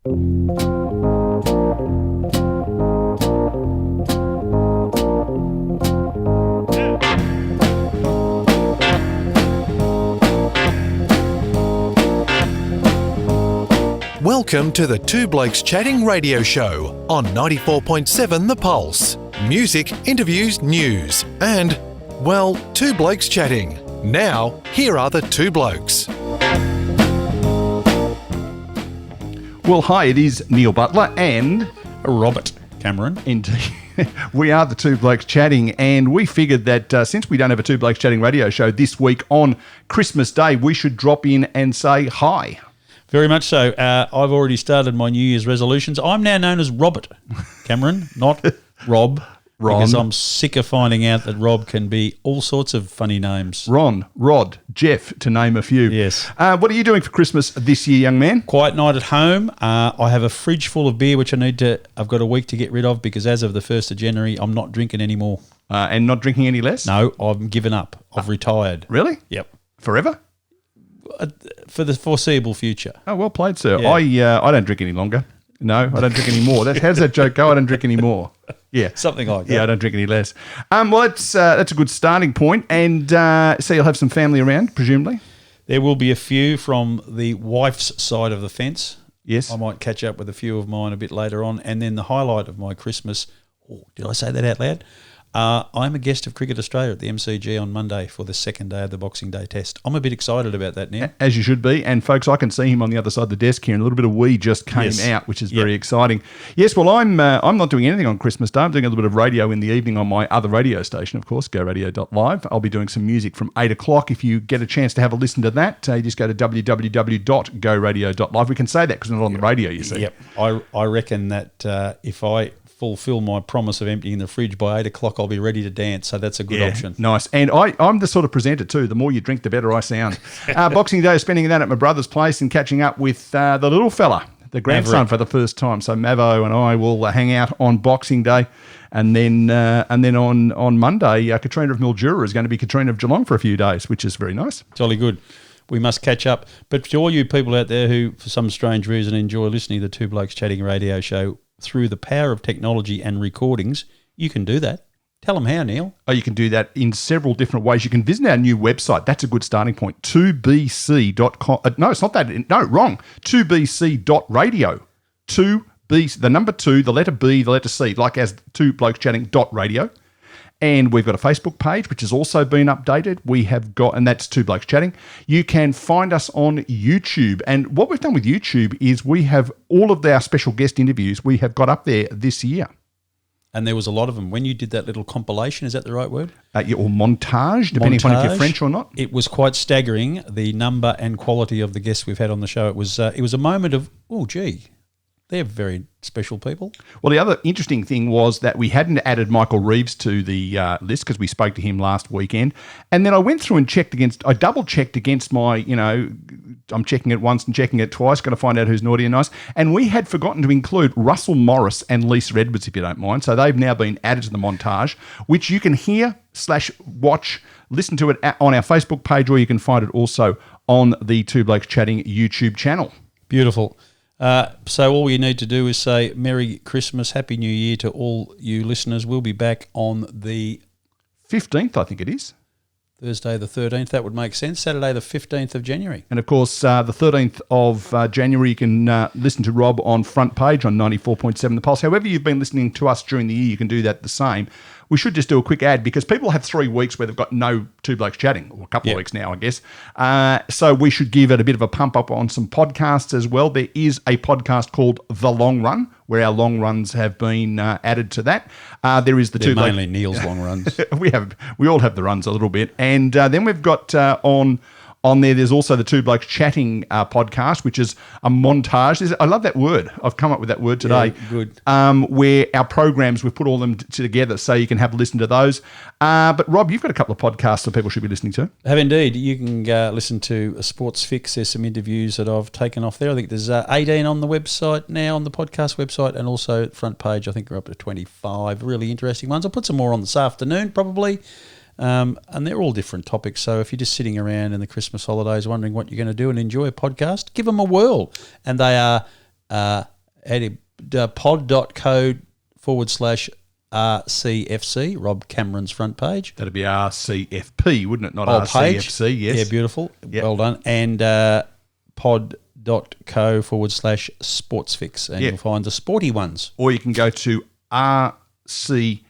Welcome to the Two Blokes Chatting radio show on 94.7 The Pulse. Music, interviews, news, and, well, Two Blokes Chatting. Now, here are the two blokes. Well, hi, it is Neil Butler and Robert Cameron. Indeed. We are the Two Blokes Chatting, and we figured that since we don't have a Two Blokes Chatting radio show this week on Christmas Day, we should drop in and say hi. Very much so. I've already started my New Year's resolutions. I'm now known as Robert Cameron, not Rob. Ron. Because I'm sick of finding out that Rob can be all sorts of funny names. Ron, Rod, Jeff, to name a few. Yes. What are you doing for Christmas this year, young man? Quiet night at home. I have a fridge full of beer, which I've got a week to get rid of because as of the 1st of January, I'm not drinking anymore. And not drinking any less? No, I've given up. I've retired. Really? Yep. Forever? For the foreseeable future. Oh, well played, sir. Yeah. I don't drink any longer. No, I don't drink any more. How does that joke go? I don't drink any more. Yeah. Something like that. Yeah, I don't drink any less. Well, that's a good starting point. And so you'll have some family around, presumably? There will be a few from the wife's side of the fence. Yes. I might catch up with a few of mine a bit later on. And then the highlight of my Christmas, did I say that out loud? I'm a guest of Cricket Australia at the MCG on Monday for the second day of the Boxing Day test. I'm a bit excited about that now. As you should be. And folks, I can see him on the other side of the desk here, and a little bit of wee just came out, which is very exciting. Yes, well, I'm not doing anything on Christmas Day. I'm doing a little bit of radio in the evening on my other radio station, of course, goradio.live. I'll be doing some music from 8 o'clock. If you get a chance to have a listen to that, you just go to www.goradio.live. We can say that because we're not on the radio, you see. Yep. I reckon that if I fulfill my promise of emptying the fridge by 8 o'clock, I'll be ready to dance. So that's a good option. Nice. And I'm the sort of presenter too. The more you drink, the better I sound. Boxing Day, spending that at my brother's place and catching up with the little fella, the grandson, Maverick, for the first time. So Mavo and I will hang out on Boxing Day. And then on Monday, Katrina of Mildura is going to be Katrina of Geelong for a few days, which is very nice. Jolly good. We must catch up. But to all you people out there who, for some strange reason, enjoy listening to the Two Blokes Chatting radio show, through the power of technology and recordings, you can do that. Tell them how, Neil. Oh, you can do that in several different ways. You can visit our new website. That's a good starting point. 2bc.com. No, it's not that. No, wrong. 2bc.radio. 2b, the number 2, the letter B, the letter C, like as Two Blokes Chatting .radio. And we've got a Facebook page, which has also been updated. We have got, and that's Two Blokes Chatting. You can find us on YouTube. And what we've done with YouTube is we have all of our special guest interviews we have got up there this year. And there was a lot of them. When you did that little compilation, is that the right word? Or montage, depending on if you're French or not. It was quite staggering, the number and quality of the guests we've had on the show. It was a moment of, oh, gee, they're very special people. Well, the other interesting thing was that we hadn't added Michael Reeves to the list because we spoke to him last weekend. And then I went through and I double-checked against my, I'm checking it once and checking it twice, going to find out who's naughty and nice. And we had forgotten to include Russell Morris and Lisa Edwards, if you don't mind. So they've now been added to the montage, which you can hear/watch, listen to it on our Facebook page, or you can find it also on the Two Blokes Chatting YouTube channel. Beautiful. So all you need to do is say Merry Christmas, Happy New Year to all you listeners. We'll be back on the 15th, I think it is. Thursday the 13th, that would make sense. Saturday the 15th of January. And of course, the 13th of January, you can listen to Rob on Front Page on 94.7 The Pulse. However you've been listening to us during the year, you can do that the same. We should just do a quick ad because people have 3 weeks where they've got no Two Blokes Chatting, or a couple of weeks now, I guess. So we should give it a bit of a pump up on some podcasts as well. There is a podcast called The Long Run, where our long runs have been added to that. There is the They're mainly Neil's long runs. We all have the runs a little bit. And then we've got on there, there's also the Two Blokes Chatting podcast, which is a montage. I love that word. I've come up with that word today. Yeah, good. Where our programs, we've put all them together so you can have a listen to those. But Rob, you've got a couple of podcasts that people should be listening to. I have indeed. You can listen to Sports Fix. There's some interviews that I've taken off there. I think there's 18 on the website now, on the podcast website, and also Front Page. I think we're up to 25 really interesting ones. I'll put some more on this afternoon probably. And they're all different topics. So if you're just sitting around in the Christmas holidays wondering what you're going to do and enjoy a podcast, give them a whirl. And they are pod.co/RCFC, Rob Cameron's front page. That'd be RCFP, wouldn't it? Not Page. RCFC, yes. Yeah, beautiful. Yep. Well done. And pod.co/sportsfix, and you'll find the sporty ones. Or you can go to rcfp.com.au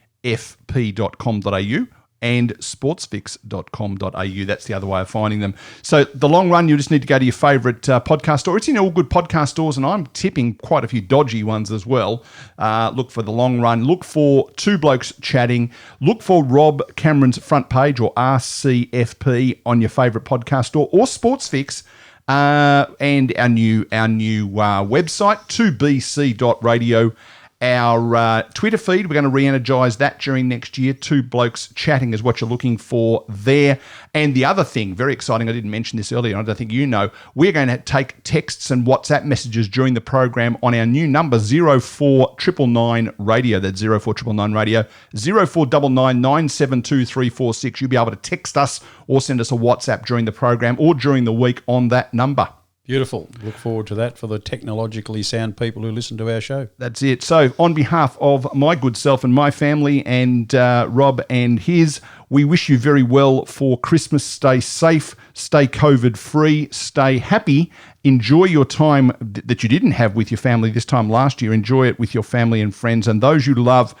and sportsfix.com.au. That's the other way of finding them. So the long run, you just need to go to your favourite podcast store. It's in all good podcast stores, and I'm tipping quite a few dodgy ones as well. Look for the long run. Look for Two Blokes Chatting. Look for Rob Cameron's front page or RCFP on your favourite podcast store, or Sportsfix. And our new website, 2bc.radio. Our Twitter feed, we're going to re-energise that during next year. Two Blokes Chatting is what you're looking for there. And the other thing, very exciting, I didn't mention this earlier, I don't think you know, we're going to take texts and WhatsApp messages during the program on our new number, 04999 radio. That's 04999 radio, 0499 972 346. You'll be able to text us or send us a WhatsApp during the program or during the week on that number. Beautiful. Look forward to that for the technologically sound people who listen to our show. That's it. So on behalf of my good self and my family and Rob and his, we wish you very well for Christmas. Stay safe, stay COVID-free, stay happy. Enjoy your time that you didn't have with your family this time last year. Enjoy it with your family and friends and those you love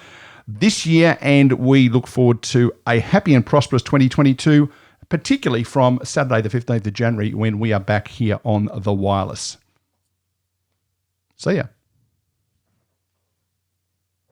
this year. And we look forward to a happy and prosperous 2022, particularly from Saturday the 15th of January when we are back here on The Wireless. See ya.